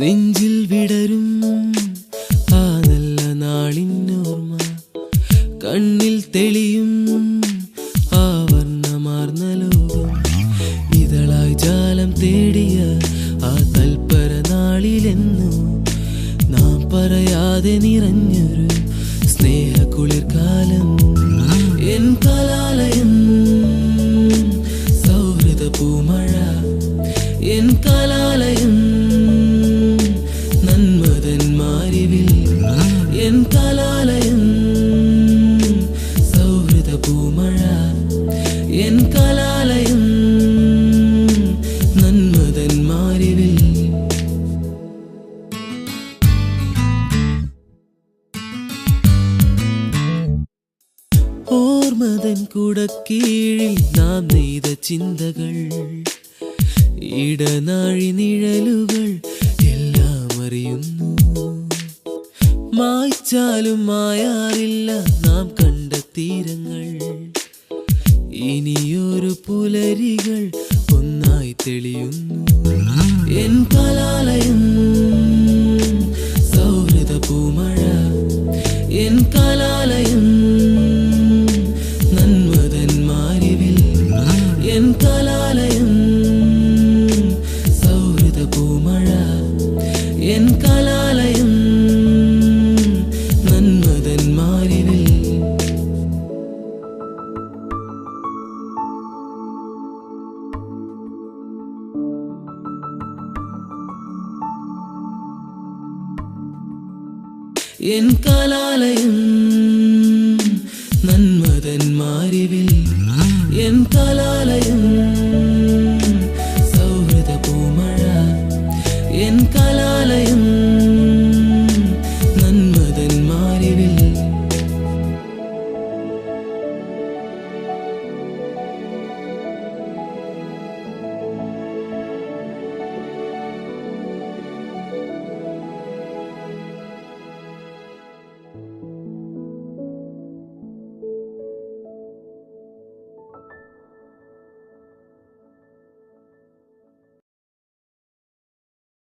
നെഞ്ചിൽ വിടരും ആ നല്ല നാളിന്നോർമ്മ, കണ്ണിൽ തെളിയും ആ വർണ്ണമാർന്ന ലോകം. ഇതളായി ജാലം തേടിയ ആ തൽപര നാളിലെന്നു നാം പറയാതെ നിറഞ്ഞൊരു സ്നേഹകുളിർക്കാലം. എൻ കലാലയം സൗഹൃദ പൂമഴ, എൻ കലാലയം നന്മതന്മാരിവിൽ, എൻ കലാലയം സൗഹൃദ പൂമഴ, എൻ കലാലയം നന്മതന്മാരിവിൽ. ഓർമ്മതൻ കുടക്കീഴിൽ നാം നെയ്ത ചിന്തകൾ, ഇടനാഴി നിഴലുകൾ എല്ലാം അറിയുന്നു. മായ്ച്ചാലും മായാറില്ല നാം കണ്ട തീരങ്ങൾ. ഇനിയൊരു പുലരികൾ ഒന്നായി തെളിയുന്നു. എൻ കലാലയം സൗഹൃദ പൂമഴ, എൻ കലാലയം നന്മതന്മാരിവിൽ, എൻ കലാലയം സൗഹൃദ പൂമഴ, എൻ കലാലയം നന്മതന്മാരിവിൽ. എൻ കലാലയം നന്മതന്മാരിവിൽ, എൻ കലാലയം